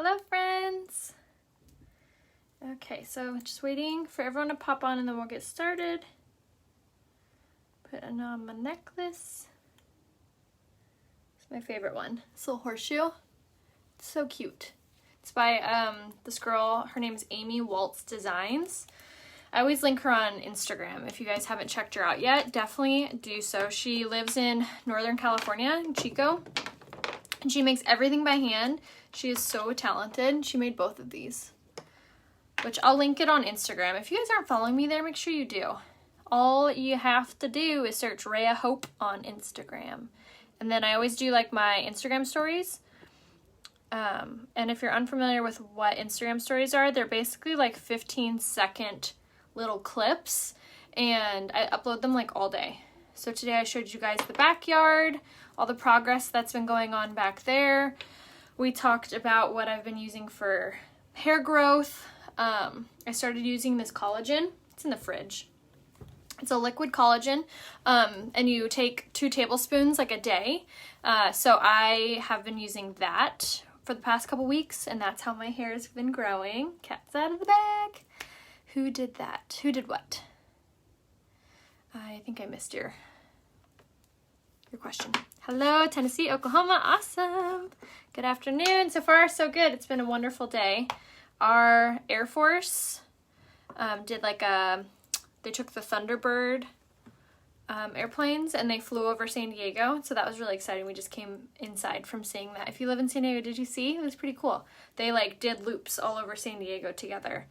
Hello, friends. Okay, so just waiting for everyone to pop on and then we'll get started. Putting on my necklace. It's my favorite one. This little horseshoe. It's so cute. It's by this girl. Her name is Amy Waltz Designs. I always link her on Instagram. If you guys haven't checked her out yet, definitely do so. She lives in Northern California, in Chico. And she makes everything by hand. She is so talented. She made both of these, which I'll link it on Instagram. If you guys aren't following me there, make sure you do. All you have to do is search rayahope on Instagram. And then I always do like my Instagram stories. And if you're unfamiliar with what Instagram stories are, they're basically like 15-second little clips. And I upload them like all day. So today I showed you guys the backyard, all the progress that's been going on back there. We talked about what I've been using for hair growth. I started using this collagen. It's in the fridge. It's a liquid collagen, and you take 2 tablespoons like a day. So I have been using that for the past couple weeks, and that's how my hair has been growing. Cat's out of the bag. Who did that? Who did what? I think I missed your question. Hello, Tennessee, Oklahoma. Awesome. Good afternoon. So far, so good. It's been a wonderful day. Our Air Force did like they took the Thunderbird airplanes and they flew over San Diego. So that was really exciting. We just came inside from seeing that. If you live in San Diego, did you see? It was pretty cool. They like did loops all over San Diego together.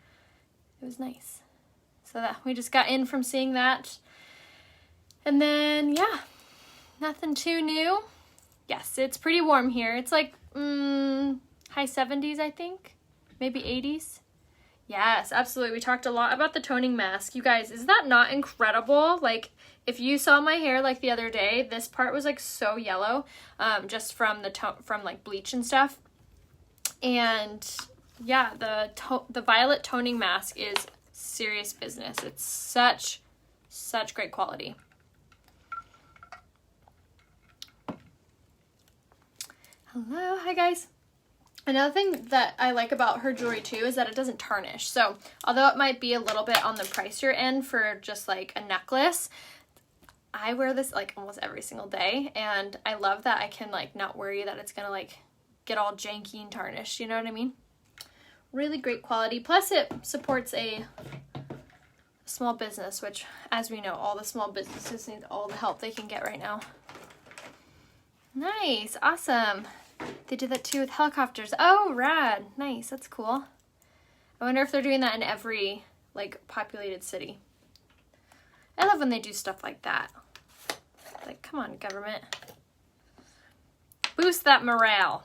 It was nice. So that we just got in from seeing that. And then, yeah, nothing too new. Yes, it's pretty warm here. It's like high 70s, I think. Maybe 80s. Yes, absolutely. We talked a lot about the toning mask. You guys, is that not incredible? Like, if you saw my hair like the other day, this part was like so yellow, just from from like bleach and stuff. And yeah, the violet toning mask is serious business. It's such great quality. Hello, hi guys. Another thing that I like about her jewelry too is that it doesn't tarnish. So although it might be a little bit on the pricier end for just like a necklace, I wear this like almost every single day, and I love that I can like not worry that it's gonna like get all janky and tarnished, you know what I mean? Really great quality. Plus it supports a small business, which as we know, all the small businesses need all the help they can get right now. Nice, awesome. They did that too with helicopters. Oh, rad. Nice, that's cool. I wonder if they're doing that in every like populated city. I love when they do stuff like that. Like, come on, government. Boost that morale.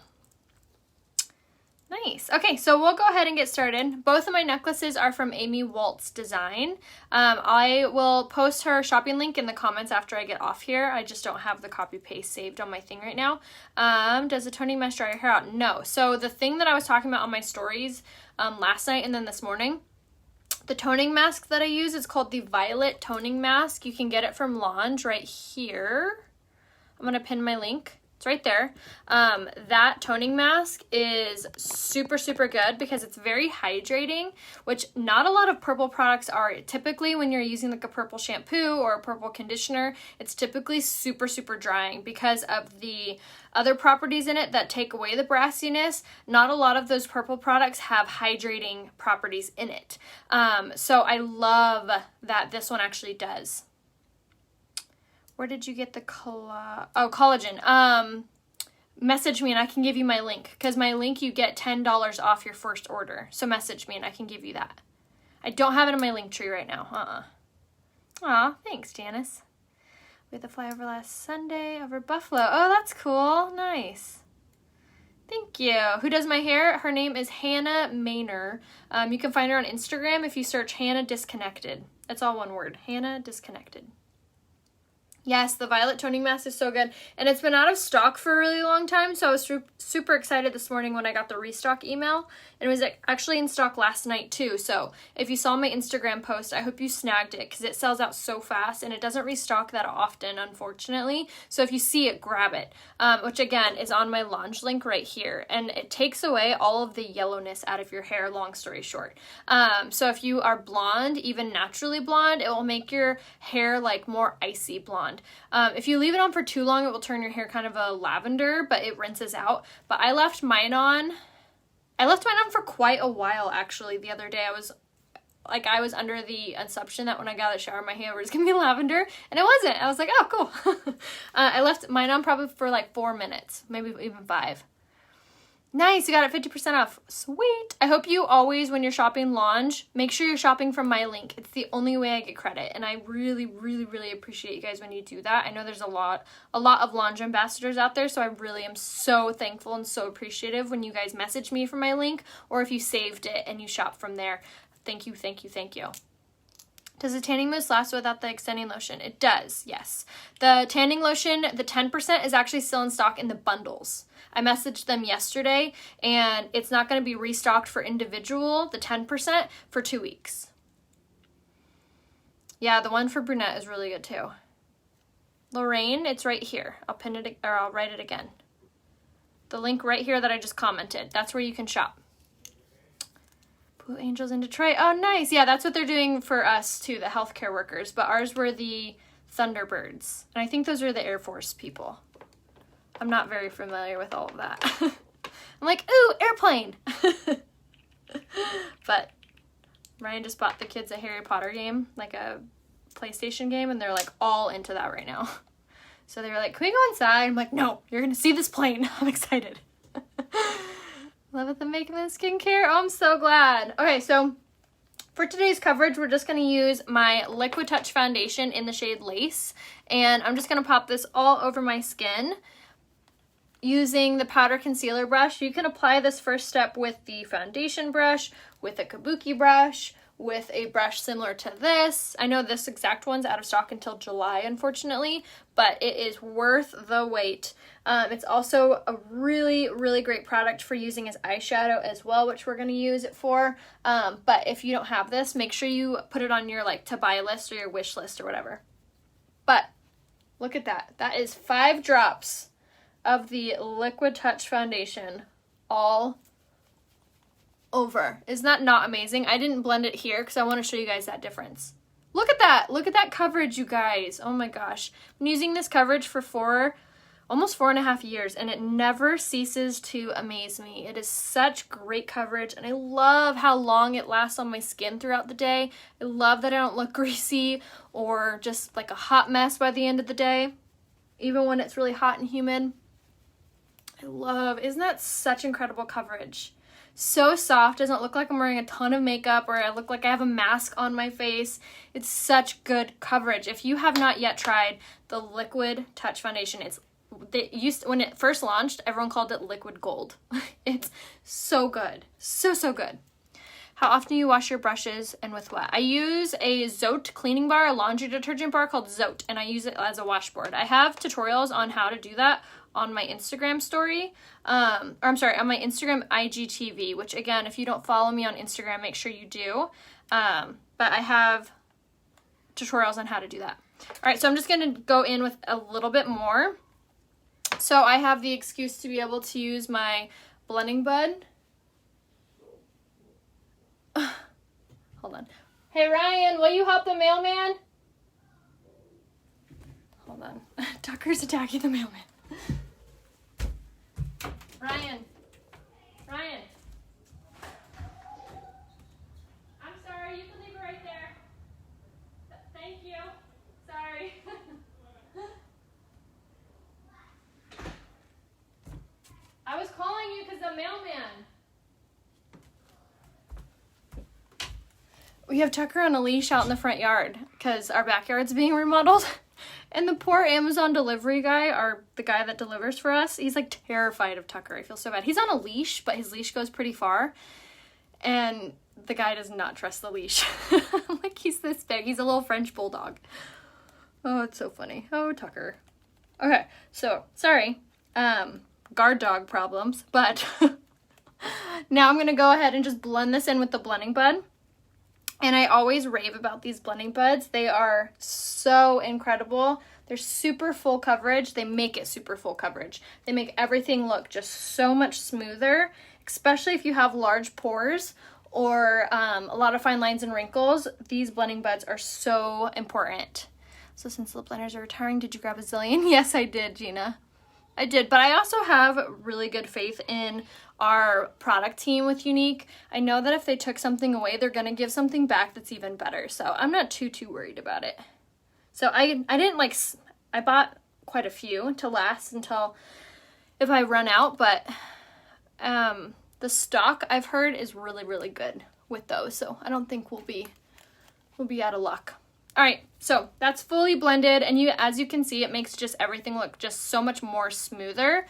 Nice. Okay, so we'll go ahead and get started. Both of my necklaces are from Amy Waltz Design. I will post her shopping link in the comments after I get off here. I just don't have the copy paste saved on my thing right now. Does the toning mask dry your hair out? No. So the thing that I was talking about on my stories last night and then this morning, the toning mask that I use is called the Violet Toning Mask. You can get it from Lange right here. I'm going to pin my link. It's right there. That toning mask is super good because it's very hydrating, which not a lot of purple products are. Typically when you're using like a purple shampoo or a purple conditioner, it's typically super drying because of the other properties in it that take away the brassiness. Not a lot of those purple products have hydrating properties in it. So I love that this one actually does. Where did you get the collagen? Message me and I can give you my link. Because my link, you get $10 off your first order. So message me and I can give you that. I don't have it in my link tree right now. Aw, thanks, Janice. We had the flyover last Sunday over Buffalo. Oh, that's cool. Nice. Thank you. Who does my hair? Her name is Hannah Maynor. You can find her on Instagram if you search Hannah Disconnected. It's all one word. Hannah Disconnected. Yes, the Violet Toning Mask is so good. And it's been out of stock for a really long time, so I was super excited this morning when I got the restock email. It was actually in stock last night too, so if you saw my Instagram post, I hope you snagged it because it sells out so fast and it doesn't restock that often, unfortunately. So if you see it, grab it, which again is on my launch link right here. And it takes away all of the yellowness out of your hair, long story short. So if you are blonde, even naturally blonde, it will make your hair like more icy blonde. If you leave it on for too long, it will turn your hair kind of a lavender, but it rinses out. But I left mine on for quite a while, actually. The other day I was under the assumption that when I got out of the shower, my hair was gonna be lavender, and it wasn't. I was like, oh, cool. I left mine on probably for like 4 minutes, maybe even 5. Nice, you got it 50% off. Sweet. I hope you always, when you're shopping Launge, make sure you're shopping from my link. It's the only way I get credit, and I really appreciate you guys when you do that. I know there's a lot of Launge ambassadors out there, so I really am so thankful and so appreciative when you guys message me from my link, or if you saved it and you shop from there. Thank you. Does the tanning mousse last without the extending lotion? It does, yes. The tanning lotion, the 10% is actually still in stock in the bundles. I messaged them yesterday, and it's not going to be restocked for individual, the 10%, for 2 weeks. Yeah, the one for brunette is really good too. Lorraine, it's right here. I'll pin it, or I'll write it again. The link right here that I just commented. That's where you can shop. Blue Angels in Detroit. Oh, nice. Yeah, that's what they're doing for us too, the healthcare workers. But ours were the Thunderbirds. And I think those are the Air Force people. I'm not very familiar with all of that. I'm like, ooh, airplane. But Ryan just bought the kids a Harry Potter game, like a PlayStation game, and they're like all into that right now. So they were like, can we go inside? I'm like, no, you're going to see this plane. I'm excited. Love it, the makeup and skincare. Oh, I'm so glad. Okay, so for today's coverage, we're just going to use my Liquid Touch foundation in the shade Lace. And I'm just going to pop this all over my skin using the powder concealer brush. You can apply this first step with the foundation brush, with a kabuki brush, with a brush similar to this. I know this exact one's out of stock until July, unfortunately, but it is worth the wait. It's also a really great product for using as eyeshadow as well, which we're going to use it for. But if you don't have this, make sure you put it on your like to buy list or your wish list or whatever. But look at that. That is 5 drops of the Liquid Touch foundation all over. Isn't that not amazing? I didn't blend it here because I want to show you guys that difference. Look at that. Look at that coverage, you guys. Oh my gosh. I've been using this coverage for almost 4.5 years, and it never ceases to amaze me. It is such great coverage, and I love how long it lasts on my skin throughout the day. I love that I don't look greasy or just like a hot mess by the end of the day, even when it's really hot and humid. Isn't that such incredible coverage? So soft, doesn't look like I'm wearing a ton of makeup or I look like I have a mask on my face. It's such good coverage. If you have not yet tried the Liquid Touch foundation, when it first launched, everyone called it Liquid Gold. It's so good. So good. How often do you wash your brushes and with what? I use a Zote cleaning bar, a laundry detergent bar called Zote, and I use it as a washboard. I have tutorials on how to do that on my Instagram story, on my Instagram IGTV, which again, if you don't follow me on Instagram, make sure you do. But I have tutorials on how to do that. All right, so I'm just gonna go in with a little bit more. So I have the excuse to be able to use my blending bud. Hold on. Hey Ryan, will you help the mailman? Hold on. Tucker's attacking the mailman. Ryan. I'm sorry, you can leave it right there. Thank you. Sorry. I was calling you because the mailman. We have Tucker on a leash out in the front yard because our backyard's being remodeled. And the poor Amazon delivery guy, the guy that delivers for us, he's like terrified of Tucker. I feel so bad. He's on a leash, but his leash goes pretty far. And the guy does not trust the leash. Like, he's this big. He's a little French bulldog. Oh, it's so funny. Oh, Tucker. Okay, so, sorry. Guard dog problems, but now I'm going to go ahead and just blend this in with the blending bud. And I always rave about these blending buds. They are so incredible. They're super full coverage. They make it super full coverage. They make everything look just so much smoother, especially if you have large pores or a lot of fine lines and wrinkles. These blending buds are so important. So since lip liners are retiring, did you grab a zillion? Yes, I did, Gina. I did, but I also have really good faith in our product team with Younique. I know that if they took something away, they're gonna give something back that's even better. So I'm not too worried about it. So I didn't like, I bought quite a few to last until if I run out, but the stock I've heard is really good with those. So I don't think we'll be out of luck. All right, so that's fully blended, and as you can see, it makes just everything look just so much more smoother.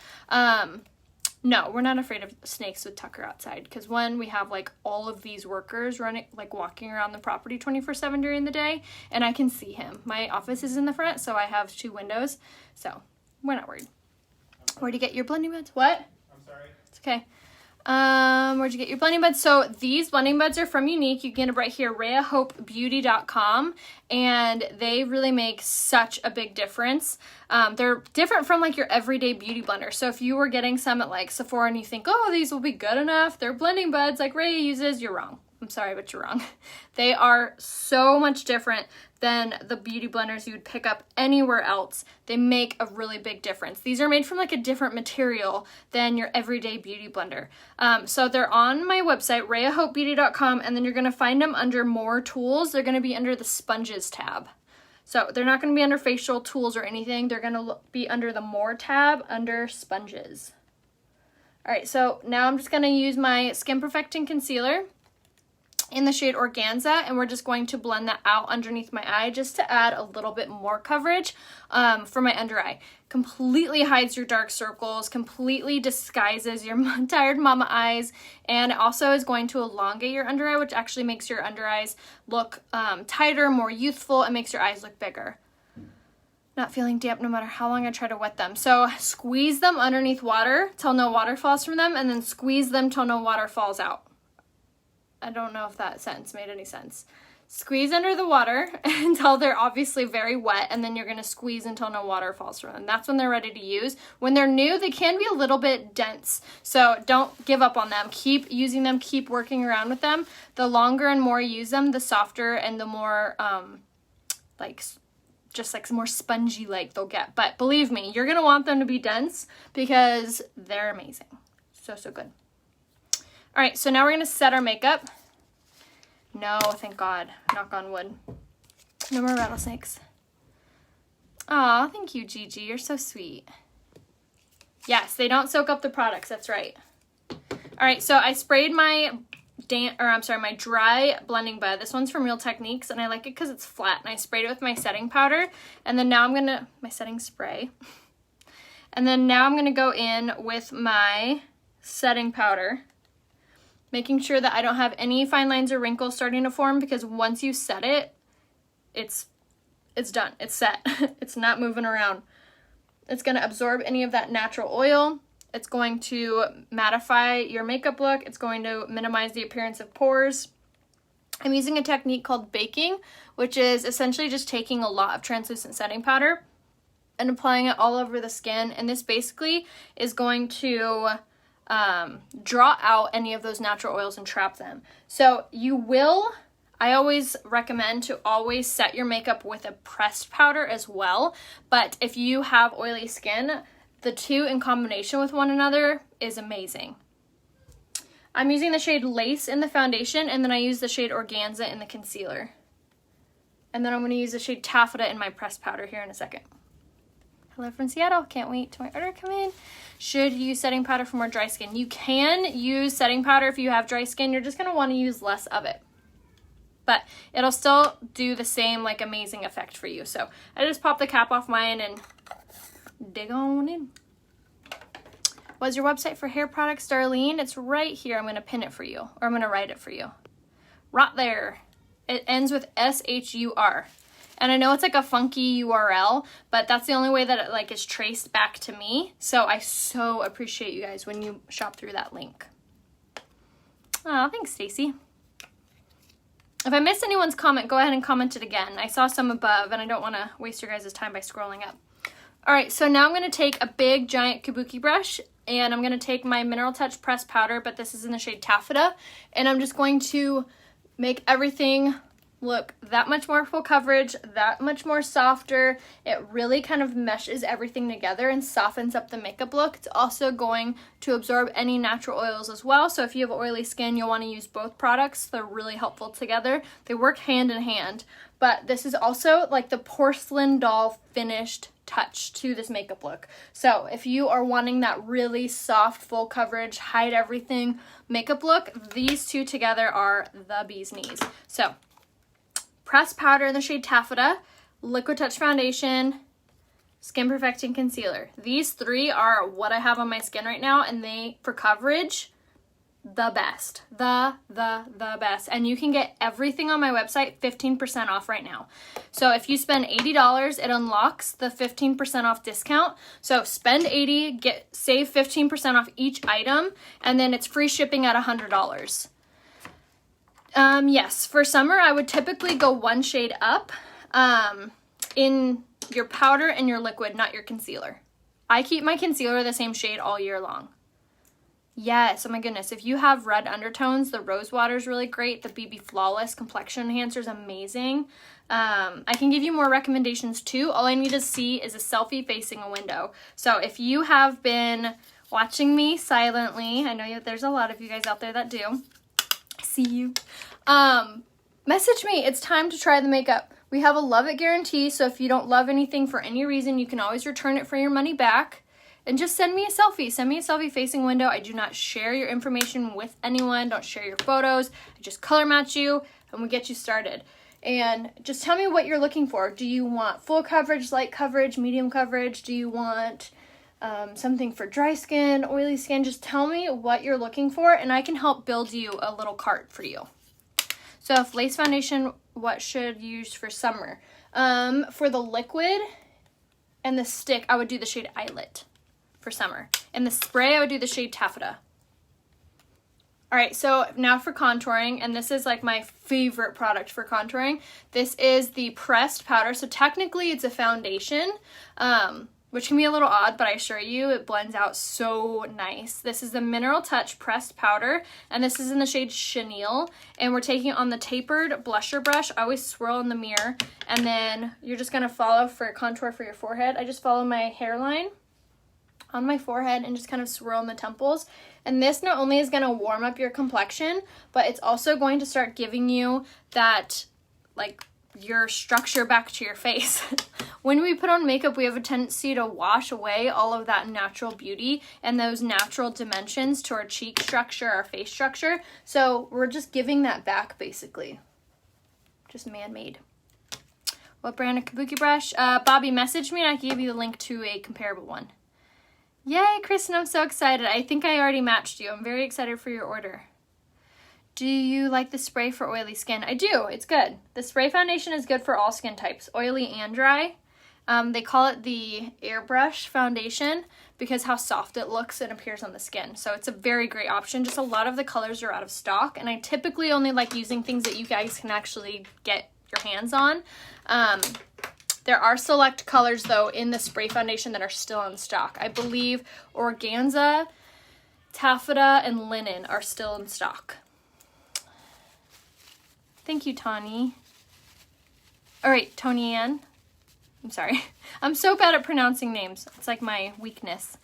No, we're not afraid of snakes with Tucker outside, because when we have like all of these workers running, like walking around the property 24/7 during the day, and I can see him. My office is in the front, so I have 2 windows, so we're not worried. Where'd you get your blending buds? What? I'm sorry. It's okay. Where'd you get your blending buds? So these blending buds are from Younique. You can get them right here, rayahopebeauty.com, and they really make such a big difference. They're different from like your everyday beauty blender. So if you were getting some at like Sephora and you think, oh, these will be good enough, they're blending buds like Raya uses, you're wrong. I'm sorry, but you're wrong. They are so much different than the beauty blenders you would pick up anywhere else. They make a really big difference. These are made from like a different material than your everyday beauty blender. So they're on my website, rayahopebeauty.com, and then you're gonna find them under more tools. They're gonna be under the sponges tab. So they're not gonna be under facial tools or anything. They're gonna be under the more tab under sponges. All right, so now I'm just gonna use my Skin Perfecting Concealer in the shade Organza, and we're just going to blend that out underneath my eye just to add a little bit more coverage for my under eye. Completely hides your dark circles, completely disguises your tired mama eyes, and it also is going to elongate your under eye, which actually makes your under eyes look tighter, more youthful, and makes your eyes look bigger. Not feeling damp no matter how long I try to wet them. So squeeze them underneath water till no water falls from them, and then squeeze them till no water falls out. I don't know if that sentence made any sense. Squeeze under the water until they're obviously very wet, and then you're going to squeeze until no water falls from them. That's when they're ready to use. When they're new, they can be a little bit dense, so don't give up on them. Keep using them, keep working around with them. The longer and more you use them, the softer and the more just like more spongy like they'll get. But believe me, you're going to want them to be dense because they're amazing. So good. All right, so now we're gonna set our makeup. No, thank God, knock on wood. No more rattlesnakes. Aw, thank you, Gigi, you're so sweet. Yes, they don't soak up the products, that's right. All right, so I sprayed my my dry blending bud. This one's from Real Techniques, and I like it because it's flat, and I sprayed it with my setting powder, and then now my setting spray. And then now I'm gonna go in with my setting powder, making sure that I don't have any fine lines or wrinkles starting to form, because once you set it, it's done. It's set. It's not moving around. It's going to absorb any of that natural oil. It's going to mattify your makeup look. It's going to minimize the appearance of pores. I'm using a technique called baking, which is essentially just taking a lot of translucent setting powder and applying it all over the skin. And this basically is going to draw out any of those natural oils and trap them. So I always recommend to always set your makeup with a pressed powder as well. But if you have oily skin, the two in combination with one another is amazing. I'm using the shade Lace in the foundation, and then I use the shade Organza in the concealer. And then I'm going to use the shade Taffeta in my pressed powder here in a second. Hello from Seattle. Can't wait till my order come in. Should you use setting powder for more dry skin? You can use setting powder if you have dry skin. You're just going to want to use less of it. But it'll still do the same like amazing effect for you. So I just pop the cap off mine and dig on in. What's your website for hair products, Darlene? It's right here. I'm going to pin it for you. Or I'm going to write it for you. Right there. It ends with SHUR. And I know it's like a funky URL, but that's the only way that it like is traced back to me. So I so appreciate you guys when you shop through that link. Oh, thanks, Stacy. If I missed anyone's comment, go ahead and comment it again. I saw some above, and I don't want to waste your guys' time by scrolling up. All right, so now I'm going to take a big, giant kabuki brush, and I'm going to take my Mineral Touch pressed powder, but this is in the shade Taffeta, and I'm just going to make everything look that much more full coverage, that much more softer. It really kind of meshes everything together and softens up the makeup look. It's also going to absorb any natural oils as well. So if you have oily skin, you'll want to use both products. They're really helpful together. They work hand in hand. But this is also like the porcelain doll finished touch to this makeup look. So if you are wanting that really soft, full coverage, hide everything makeup look, these two together are the bee's knees. So pressed powder in the shade Taffeta, Liquid Touch Foundation, Skin Perfecting Concealer. These three are what I have on my skin right now, and they, for coverage, the best. The best. And you can get everything on my website 15% off right now. So if you spend $80, it unlocks the 15% off discount. So spend $80, save 15% off each item, and then it's free shipping at $100. Yes, for summer, I would typically go one shade up in your powder and your liquid, not your concealer. I keep my concealer the same shade all year long. Yes, oh my goodness, if you have red undertones, the Rose Water is really great. The BB Flawless Complexion Enhancer is amazing. I can give you more recommendations too. All I need to see is a selfie facing a window. So if you have been watching me silently, I know there's a lot of you guys out there that do. See you. Message me. It's time to try the makeup. We have a love it guarantee, so if you don't love anything for any reason, you can always return it for your money back. And just send me a selfie. Send me a selfie facing window. I do not share your information with anyone. Don't share your photos. I just color match you and we get you started. And just tell me what you're looking for. Do you want full coverage, light coverage, medium coverage? Do you want something for dry skin, oily skin? Just tell me what you're looking for and I can help build you a little cart for you. So if lace foundation, what should you use for summer? For the liquid and the stick, I would do the shade Eyelet for summer. And the spray, I would do the shade Taffeta. All right, so now for contouring, and this is like my favorite product for contouring. This is the pressed powder. So technically it's a foundation, which can be a little odd, but I assure you it blends out so nice. This is the Mineral Touch pressed powder, and this is in the shade Chenille, and we're taking it on the tapered blusher brush. I always swirl in the mirror, and then you're just gonna follow for contour for your forehead. I just follow my hairline on my forehead and just kind of swirl in the temples. And this not only is gonna warm up your complexion, but it's also going to start giving you that, like, your structure back to your face. When we put on makeup, we have a tendency to wash away all of that natural beauty and those natural dimensions to our cheek structure, our face structure. So we're just giving that back, basically. Just man-made. What brand of kabuki brush? Bobby, message me and I can give you the link to a comparable one. Yay, Kristen, I'm so excited. I think I already matched you. I'm very excited for your order. Do you like the spray for oily skin? I do. It's good. The spray foundation is good for all skin types, oily and dry. They call it the airbrush foundation because how soft it looks and appears on the skin. So it's a very great option. Just a lot of the colors are out of stock, and I typically only like using things that you guys can actually get your hands on. There are select colors, though, in the spray foundation that are still in stock. I believe Organza, Taffeta, and Linen are still in stock. Thank you, Tawny. All right, Tony Ann. I'm sorry. I'm so bad at pronouncing names. It's like my weakness.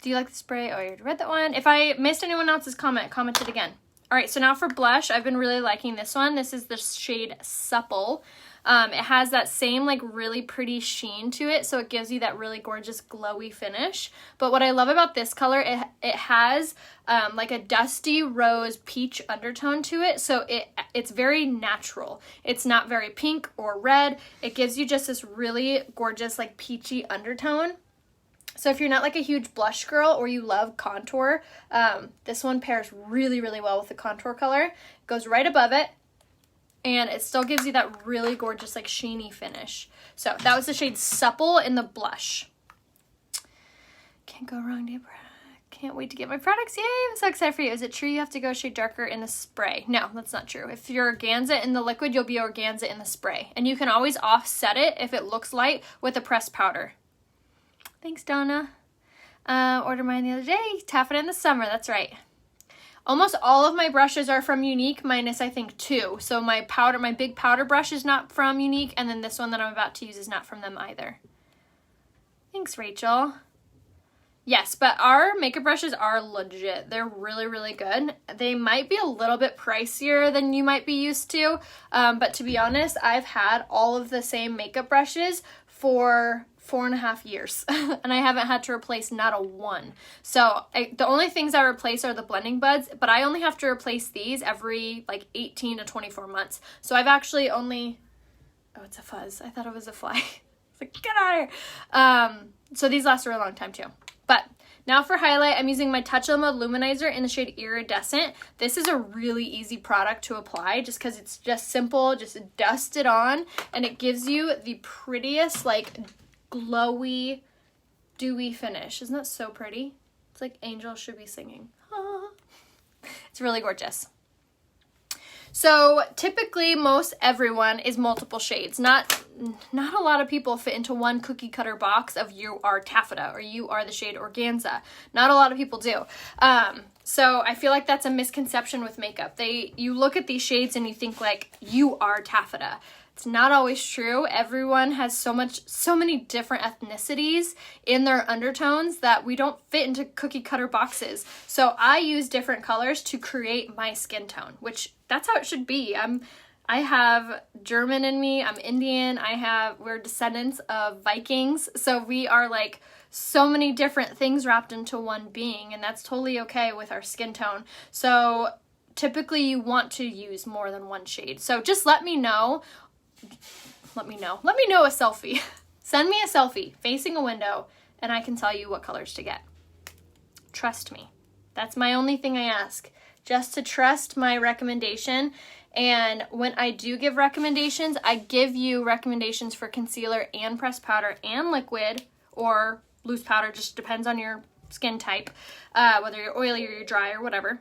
Do you like the spray? Oh, I already read that one. If I missed anyone else's comment, comment it again. All right, so now for blush, I've been really liking this one. This is the shade Supple. It has that same like really pretty sheen to it, so it gives you that really gorgeous glowy finish. But what I love about this color, it has like a dusty rose peach undertone to it, so it's very natural. It's not very pink or red. It gives you just this really gorgeous like peachy undertone. So if you're not like a huge blush girl or you love contour, this one pairs really, really well with the contour color. It goes right above it. and it still gives you that really gorgeous like sheeny finish. So that was the shade Supple in the blush. Can't go wrong, dear. Can't wait to get my products. Yay, I'm so excited for you. Is it true you have to go a shade darker in the spray? No, that's not true. If you're organza in the liquid, you'll be organza in the spray. And you can always offset it if it looks light with a pressed powder. Thanks, Donna. Ordered mine the other day. Taffeta in the summer, that's right. Almost all of my brushes are from Unique, minus I think 2. So my big powder brush is not from Unique, and then this one that I'm about to use is not from them either. Thanks, Rachel. Yes, but our makeup brushes are legit. They're really, really good. They might be a little bit pricier than you might be used to, but to be honest, I've had all of the same makeup brushes for 4.5 years, and I haven't had to replace not a one. So the only things I replace are the blending buds, but I only have to replace these every like 18 to 24 months. So I've actually only, oh, it's a fuzz. I thought it was a fly. It's like, get out of here. So these last for a long time too. But now for highlight, I'm using my Touch of Mode Luminizer in the shade Iridescent. This is a really easy product to apply just because it's just simple. Just dust it on and it gives you the prettiest like glowy, dewy finish. Isn't that so pretty? It's like angels should be singing. Ah. It's really gorgeous. So typically most everyone is multiple shades. Not a lot of people fit into one cookie cutter box of you are taffeta or you are the shade organza. Not a lot of people do. So I feel like that's a misconception with makeup. You look at these shades and you think like you are taffeta. It's not always true. Everyone has so many different ethnicities in their undertones that we don't fit into cookie cutter boxes. So I use different colors to create my skin tone, which that's how it should be. I have German in me. I'm Indian. We're descendants of Vikings. So we are like so many different things wrapped into one being, and that's totally okay with our skin tone. So typically you want to use more than one shade. So just let me know a selfie. Send me a selfie facing a window and I can tell you what colors to get. Trust me. That's my only thing I ask. Just to trust my recommendation. And when I do give recommendations, I give you recommendations for concealer and pressed powder and liquid or loose powder. Just depends on your skin type, whether you're oily or you're dry or whatever.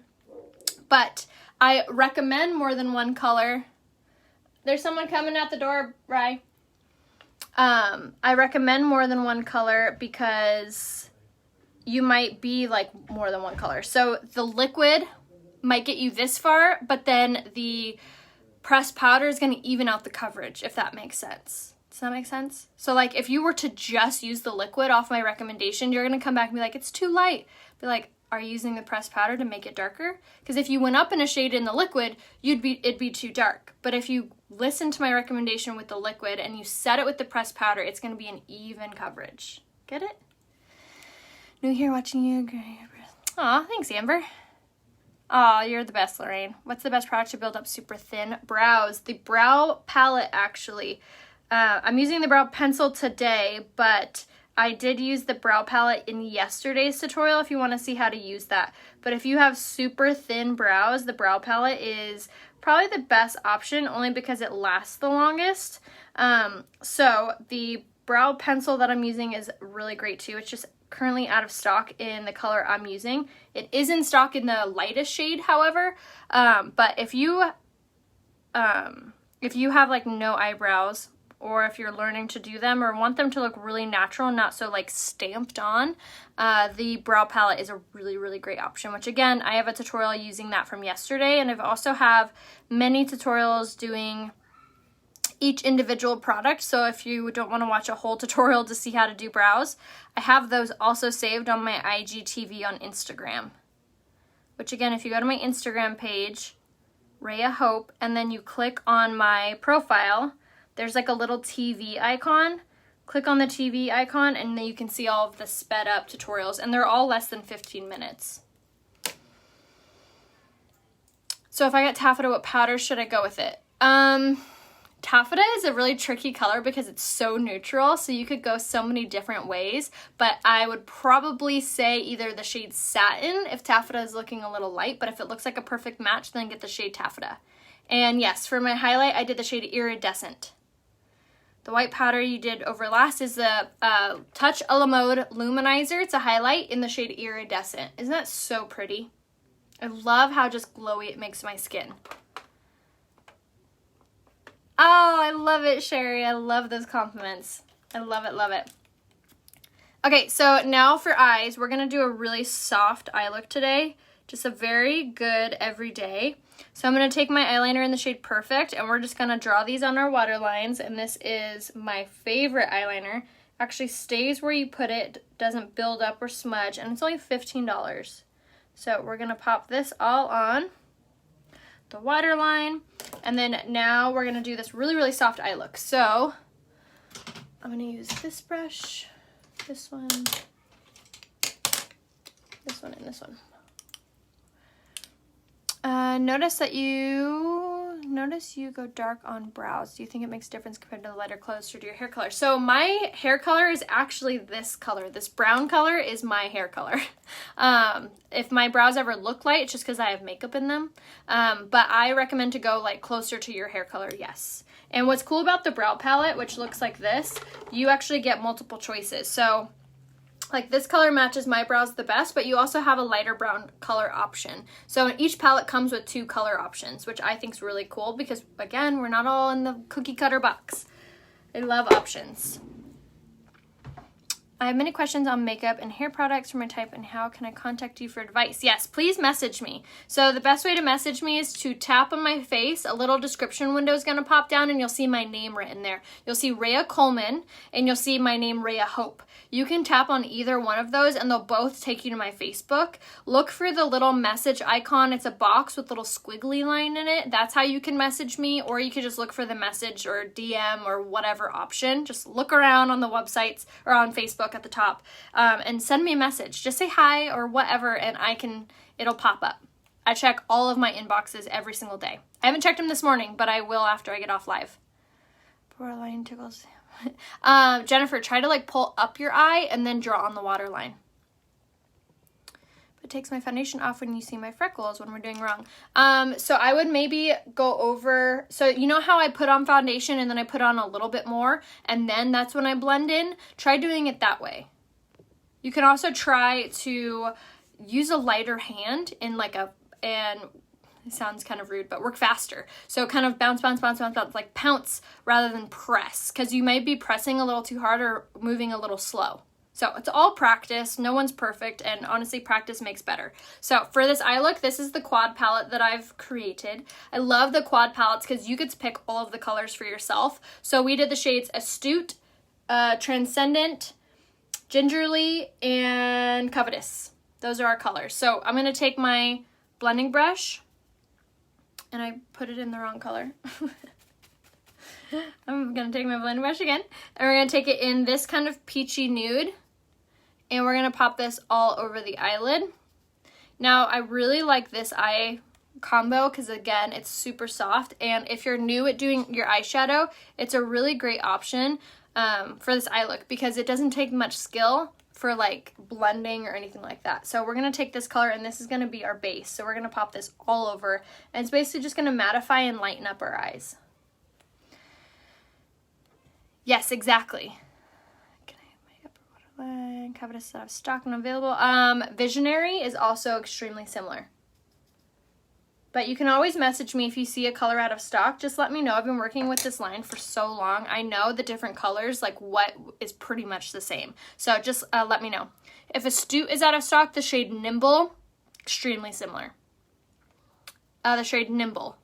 But I recommend more than one color. There's someone coming out the door, Rye. I recommend more than one color because you might be like more than one color. So the liquid might get you this far, but then the pressed powder is going to even out the coverage, if that makes sense. Does that make sense? So like if you were to just use the liquid off my recommendation, you're going to come back and be like, it's too light. Be like, are you using the pressed powder to make it darker? Because if you went up in a shade in the liquid, it'd be too dark. But if you listen to my recommendation with the liquid and you set it with the pressed powder, it's going to be an even coverage. Get it? New here watching you. Aw, thanks, Amber. Aw, you're the best, Lorraine. What's the best product to build up super thin brows? The brow palette, actually. I'm using the brow pencil today, but I did use the brow palette in yesterday's tutorial if you want to see how to use that. But if you have super thin brows, the brow palette is probably the best option only because it lasts the longest. So the brow pencil that I'm using is really great too. It's just currently out of stock in the color I'm using. It is in stock in the lightest shade, however. But if you have like no eyebrows, or if you're learning to do them or want them to look really natural, not so like stamped on, the brow palette is a really, really great option, which again, I have a tutorial using that from yesterday, and I've also have many tutorials doing each individual product. So if you don't want to watch a whole tutorial to see how to do brows, I have those also saved on my IGTV on Instagram, which again, if you go to my Instagram page, rayahope, and then you click on my profile, there's like a little TV icon. Click on the TV icon and then you can see all of the sped up tutorials, and they're all less than 15 minutes. So if I got taffeta, what powder should I go with it? Taffeta is a really tricky color because it's so neutral, so you could go so many different ways, but I would probably say either the shade Satin if taffeta is looking a little light, but if it looks like a perfect match, then get the shade Taffeta. And yes, for my highlight, I did the shade Iridescent. The white powder you did over last is the Touch a la Mode Luminizer. It's a highlight in the shade Iridescent. Isn't that so pretty? I love how just glowy it makes my skin. Oh, I love it, Sherry. I love those compliments. I love it, love it. Okay, so now for eyes, we're going to do a really soft eye look today. Just a very good everyday. So I'm going to take my eyeliner in the shade Perfect, and we're just going to draw these on our water lines. And this is my favorite eyeliner. Actually stays where you put it, doesn't build up or smudge, and it's only $15. So we're going to pop this all on the waterline, and then now we're going to do this really, really soft eye look. So I'm going to use this brush, this one, and this one. Notice you go dark on brows. Do you think it makes a difference compared to the lighter colors or to your hair color? So my hair color is actually this color. This brown color is my hair color. If my brows ever look light, it's just because I have makeup in them. But I recommend to go like closer to your hair color, yes. And what's cool about the brow palette, which looks like this, you actually get multiple choices. So like this color matches my brows the best, but you also have a lighter brown color option. So each palette comes with 2 color options, which I think is really cool because, again, we're not all in the cookie cutter box. I love options. I have many questions on makeup and hair products for my type, and how can I contact you for advice? Yes, please message me. So the best way to message me is to tap on my face. A little description window is going to pop down, and you'll see my name written there. You'll see Rhea Coleman, and you'll see my name, Rhea Hope. You can tap on either one of those, and they'll both take you to my Facebook. Look for the little message icon. It's a box with a little squiggly line in it. That's how you can message me, or you could just look for the message or DM or whatever option. Just look around on the websites or on Facebook at the top, and send me a message. Just say hi or whatever, and it'll pop up. I check all of my inboxes every single day. I haven't checked them this morning, but I will after I get off live. Borderline tickles. Jennifer, try to like pull up your eye and then draw on the waterline. It takes my foundation off when you see my freckles when we're doing wrong. So I would maybe go over, so you know how I put on foundation and then I put on a little bit more and then that's when I blend in? Try doing it that way. You can also try to use a lighter hand and it sounds kind of rude, but work faster. So kind of bounce, bounce, bounce, bounce, bounce, like pounce rather than press, because you might be pressing a little too hard or moving a little slow. So it's all practice. No one's perfect, and honestly, practice makes better. So for this eye look, this is the quad palette that I've created. I love the quad palettes because you get to pick all of the colors for yourself. So we did the shades Astute, Transcendent, Gingerly, and Covetous. Those are our colors. So I'm going to take my blending brush, and I put it in the wrong color. I'm going to take my blending brush again, and we're going to take it in this kind of peachy nude, and we're going to pop this all over the eyelid. Now, I really like this eye combo because, again, it's super soft, and if you're new at doing your eyeshadow, it's a really great option for this eye look because it doesn't take much skill for like blending or anything like that. So we're going to take this color, and this is going to be our base. So we're going to pop this all over, and it's basically just going to mattify and lighten up our eyes. Yes, exactly. Can I have my upper waterline? Covetous out of stock and available. Visionary is also extremely similar. But you can always message me if you see a color out of stock. Just let me know. I've been working with this line for so long. I know the different colors, like what is pretty much the same. So just let me know. If Astute is out of stock, the shade Nimble, extremely similar. The shade Nimble.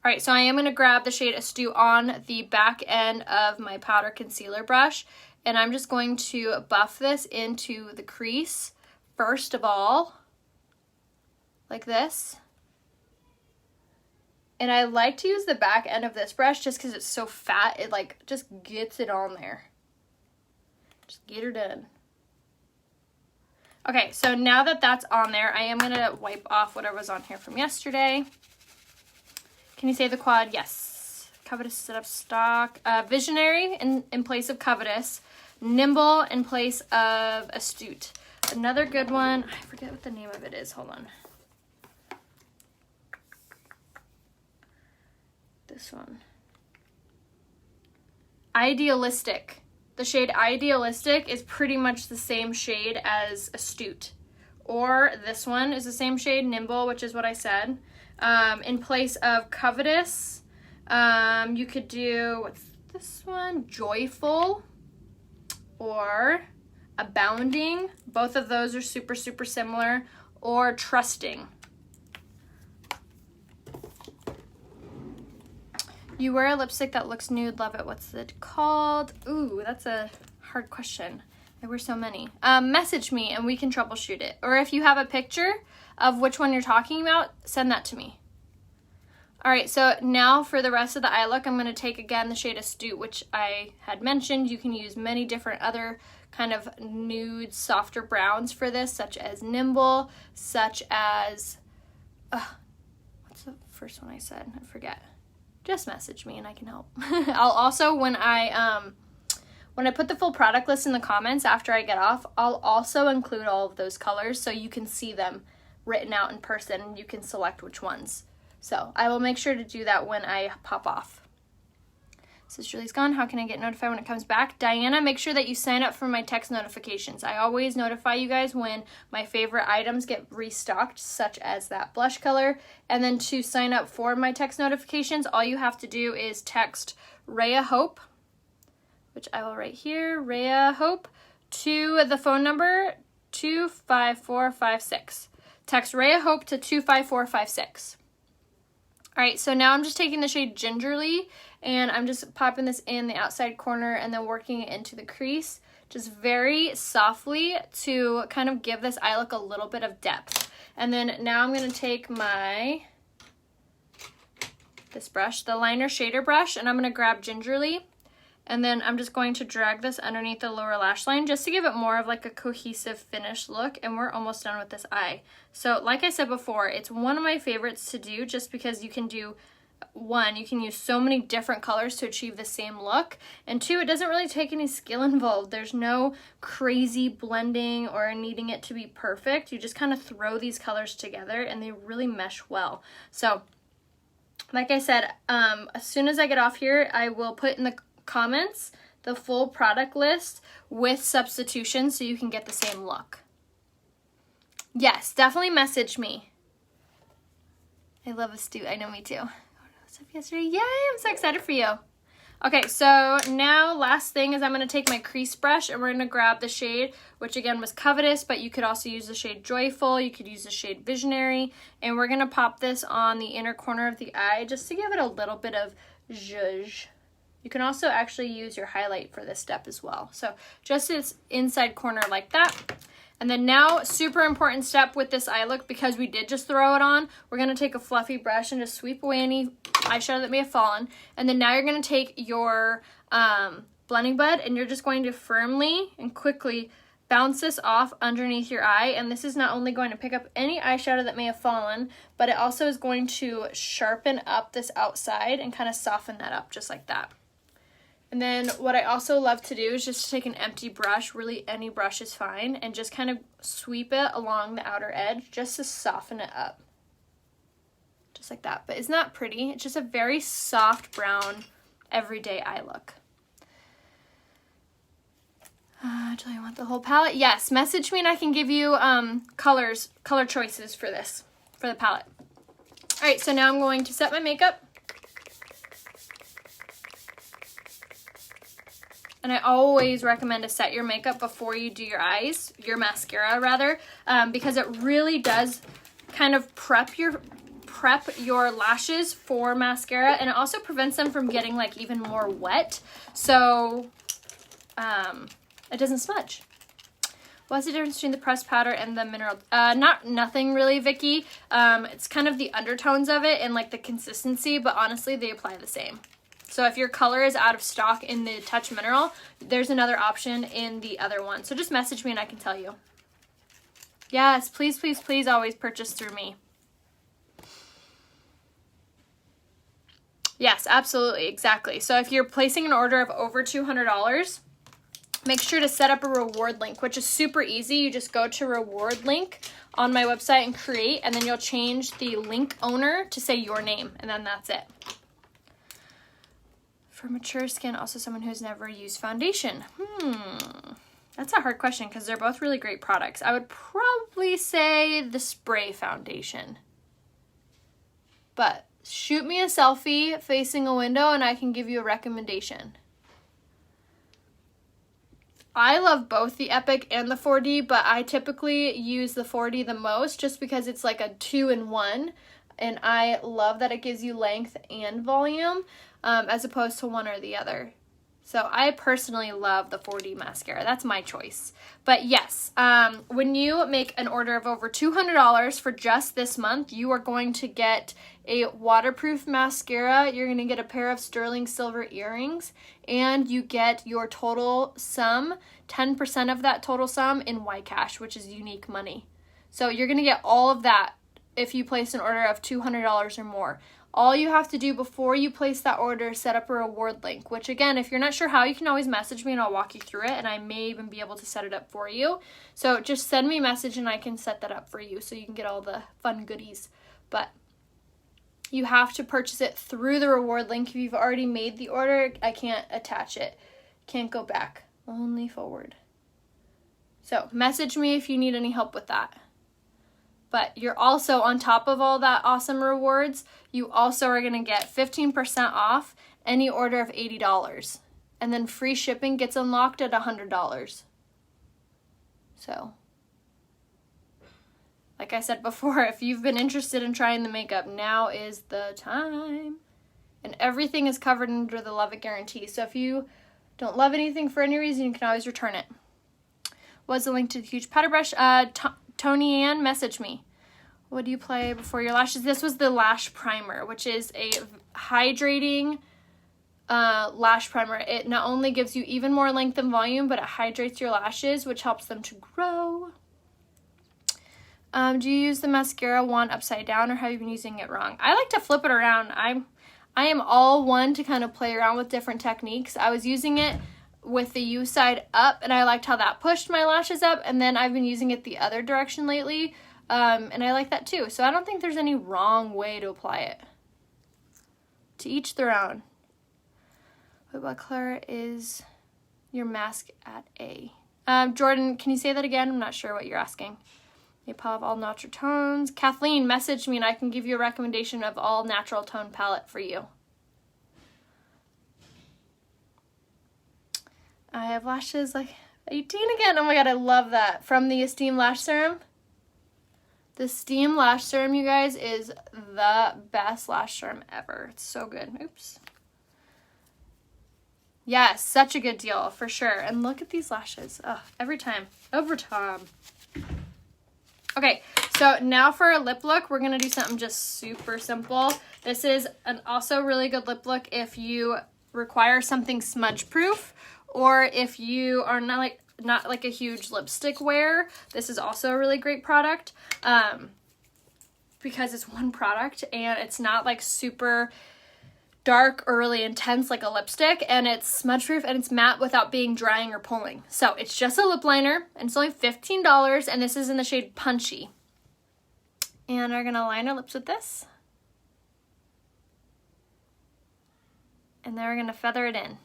All right, so I am going to grab the shade Astute on the back end of my powder concealer brush, and I'm just going to buff this into the crease first of all, like this. And I like to use the back end of this brush just because it's so fat, it like just gets it on there. Just get her done. Okay, so now that that's on there, I am going to wipe off whatever was on here from yesterday. Can you say the quad? Yes. Covetous out of stock. Visionary in place of Covetous. Nimble in place of Astute. Another good one. I forget what the name of it is. Hold on. this one. Idealistic. The shade Idealistic is pretty much the same shade as Astute. Or this one is the same shade, Nimble, which is what I said. In place of Covetous, you could do, what's this one? Joyful or Abounding. Both of those are super, super similar. Or Trusting. You wear a lipstick that looks nude, love it. What's it called? Ooh, that's a hard question. I wear so many. Message me and we can troubleshoot it. Or if you have a picture of which one you're talking about, send that to me. All right, so now for the rest of the eye look, I'm gonna take again the shade Astute, which I had mentioned. You can use many different other kind of nude, softer browns for this, such as Nimble, such as, what's the first one I said? I forget. Just message me and I can help. I'll also, when I put the full product list in the comments after I get off, I'll also include all of those colors so you can see them written out in person and you can select which ones. So I will make sure to do that when I pop off. This is Julie's gone. How can I get notified when it comes back? Diana, make sure that you sign up for my text notifications. I always notify you guys when my favorite items get restocked, such as that blush color. And then to sign up for my text notifications, all you have to do is text rayahope, which I will write here, rayahope, to the phone number 25456. Text rayahope to 25456. All right, so now I'm just taking the shade Gingerly and I'm just popping this in the outside corner and then working it into the crease, just very softly to kind of give this eye look a little bit of depth. And then now I'm gonna take this brush, the liner shader brush, and I'm gonna grab Gingerly, and then I'm just going to drag this underneath the lower lash line just to give it more of like a cohesive finished look, and we're almost done with this eye. So like I said before, it's one of my favorites to do just because you can do, one, you can use so many different colors to achieve the same look, and two, it doesn't really take any skill involved. There's no crazy blending or needing it to be perfect. You just kind of throw these colors together and they really mesh well. So like I said, as soon as I get off here, I will put in the comments the full product list with substitutions so you can get the same look. Yes, definitely message me. I love Astute. I know, me too. What's up yesterday? Yay, I'm so excited for you. Okay, so now last thing is I'm going to take my crease brush and we're going to grab the shade, which again was Covetous, but you could also use the shade Joyful, you could use the shade Visionary, and we're going to pop this on the inner corner of the eye just to give it a little bit of zhuzh. You can also actually use your highlight for this step as well. So just this inside corner like that. And then now, super important step with this eye look, because we did just throw it on, we're gonna take a fluffy brush and just sweep away any eyeshadow that may have fallen. And then now you're gonna take your blending bud and you're just going to firmly and quickly bounce this off underneath your eye. And this is not only going to pick up any eyeshadow that may have fallen, but it also is going to sharpen up this outside and kind of soften that up just like that. And then what I also love to do is just take an empty brush, really any brush is fine, and just kind of sweep it along the outer edge just to soften it up. Just like that. But isn't that pretty? It's just a very soft brown, everyday eye look. Do you want the whole palette? Yes, message me and I can give you color choices for this, for the palette. All right, so now I'm going to set my makeup. And I always recommend to set your makeup before you do your eyes, your mascara rather, because it really does kind of prep your lashes for mascara, and it also prevents them from getting like even more wet, so it doesn't smudge. What's the difference between the pressed powder and the mineral? Nothing really, Vicky. It's kind of the undertones of it and like the consistency, but honestly they apply the same. So if your color is out of stock in the Touch Mineral, there's another option in the other one. So just message me and I can tell you. Yes, please, please, please always purchase through me. Yes, absolutely, exactly. So if you're placing an order of over $200, make sure to set up a reward link, which is super easy. You just go to reward link on my website and create, and then you'll change the link owner to say your name, and then that's it. For mature skin, also someone who's never used foundation. That's a hard question because they're both really great products. I would probably say the spray foundation. But shoot me a selfie facing a window and I can give you a recommendation. I love both the Epic and the 4D, but I typically use the 4D the most just because it's like a 2-in-1, and I love that it gives you length and volume as opposed to one or the other. So I personally love the 4D mascara. That's my choice. But yes, when you make an order of over $200 for just this month, you are going to get a waterproof mascara. You're going to get a pair of sterling silver earrings, and you get your total sum, 10% of that total sum in YCash, which is unique money. So you're going to get all of that if you place an order of $200 or more. All you have to do before you place that order is set up a reward link, which again, if you're not sure how, you can always message me and I'll walk you through it, and I may even be able to set it up for you. So just send me a message and I can set that up for you so you can get all the fun goodies. But you have to purchase it through the reward link. If you've already made the order, I can't attach it. Can't go back, only forward. So message me if you need any help with that. But you're also, on top of all that awesome rewards, you also are going to get 15% off any order of $80. And then free shipping gets unlocked at $100. So, like I said before, if you've been interested in trying the makeup, now is the time. And everything is covered under the Love It Guarantee. So if you don't love anything for any reason, you can always return it. Was the link to the huge powder brush? Tony Ann, message me. What do you apply before your lashes? This was the lash primer, which is a hydrating lash primer. It not only gives you even more length and volume, but it hydrates your lashes, which helps them to grow. Do you use the mascara wand upside down, or have you been using it wrong? I like to flip it around. I am all one to kind of play around with different techniques. I was using it with the U side up, and I liked how that pushed my lashes up, and then I've been using it the other direction lately, and I like that too. So I don't think there's any wrong way to apply it. To each their own. What color is your mask at A? Jordan, can you say that again? I'm not sure what you're asking. A palette of all natural tones. Kathleen, message me and I can give you a recommendation of all natural tone palette for you. I have lashes like 18 again. Oh my god, I love that. From the Esteem Lash Serum. The Esteem Lash Serum, you guys, is the best lash serum ever. It's so good. Oops. Yes, such a good deal, for sure. And look at these lashes. Oh, every time. Over time. Okay, so now for a lip look, we're going to do something just super simple. This is an also really good lip look if you require something smudge proof, or if you are not like a huge lipstick wearer. This is also a really great product because it's one product and it's not like super dark or really intense like a lipstick, and it's smudge proof and it's matte without being drying or pulling. So it's just a lip liner and it's only $15, and this is in the shade Punchy. And we're gonna line our lips with this. And then we're gonna feather it in.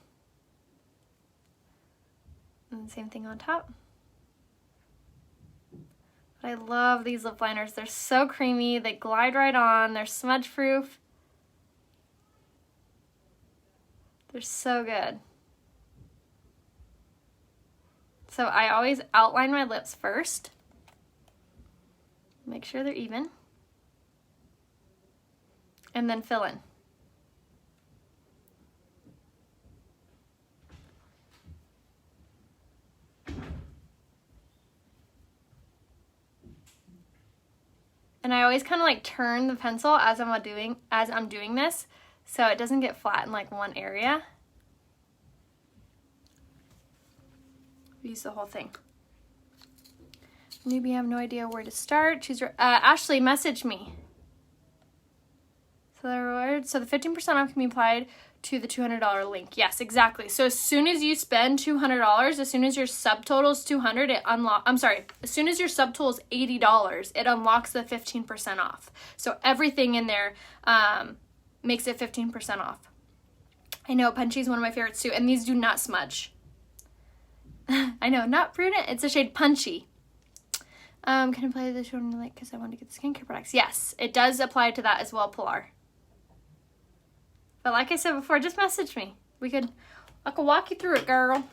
And same thing on top. But I love these lip liners. They're so creamy, they glide right on, they're smudge proof. They're so good. So I always outline my lips first. Make sure they're even. And then fill in. And I always kind of like turn the pencil as I'm doing this, so it doesn't get flat in like one area. Use the whole thing. Maybe I have no idea where to start. Choose your Ashley, message me. So the 15% off can be applied to the $200 link. Yes, exactly. So as soon as you spend $200, as soon as your subtotal is $200, as soon as your subtotal is $80, it unlocks the 15% off. So everything in there makes it 15% off. I know, Punchy is one of my favorites too, and these do not smudge. I know, not prudent. It's a shade Punchy. Can I apply this one like because I want to get the skincare products? Yes, it does apply to that as well, Pilar. But like I said before, just message me. I could walk you through it, girl.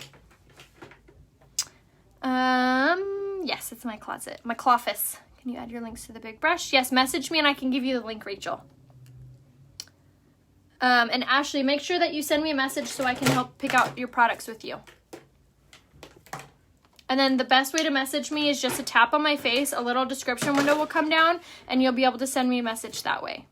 Yes, it's my closet, my cloffice. Can you add your links to the big brush? Yes, message me and I can give you the link, Rachel. And Ashley, make sure that you send me a message so I can help pick out your products with you. And then the best way to message me is just to tap on my face. A little description window will come down and you'll be able to send me a message that way.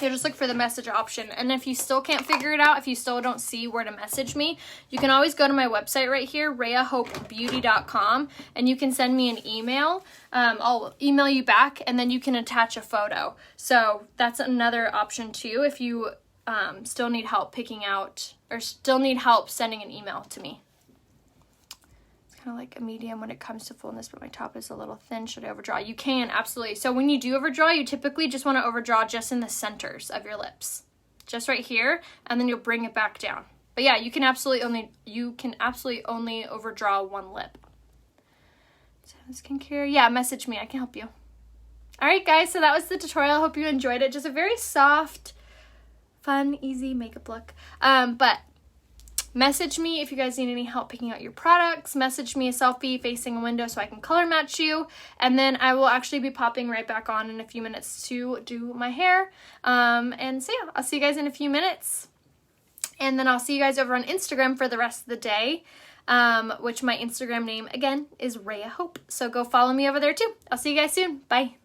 You'll just look for the message option. And if you still can't figure it out, if you still don't see where to message me, you can always go to my website right here, rayahopebeauty.com, and you can send me an email. I'll email you back and then you can attach a photo. So that's another option too if you still need help picking out or still need help sending an email to me. Like a medium when it comes to fullness, but my top is a little thin. Should I overdraw? You can, absolutely. So when you do overdraw, you typically just want to overdraw just in the centers of your lips, just right here, and then you'll bring it back down. But yeah, you can absolutely only overdraw one lip. So skincare, yeah, message me, I can help you. All right, guys, so that was the tutorial. I hope you enjoyed it. Just a very soft, fun, easy makeup look. But message me if you guys need any help picking out your products. Message me a selfie facing a window so I can color match you. And then I will actually be popping right back on in a few minutes to do my hair. And so yeah, I'll see you guys in a few minutes. And then I'll see you guys over on Instagram for the rest of the day, which my Instagram name, again, is rayahope. So go follow me over there too. I'll see you guys soon. Bye.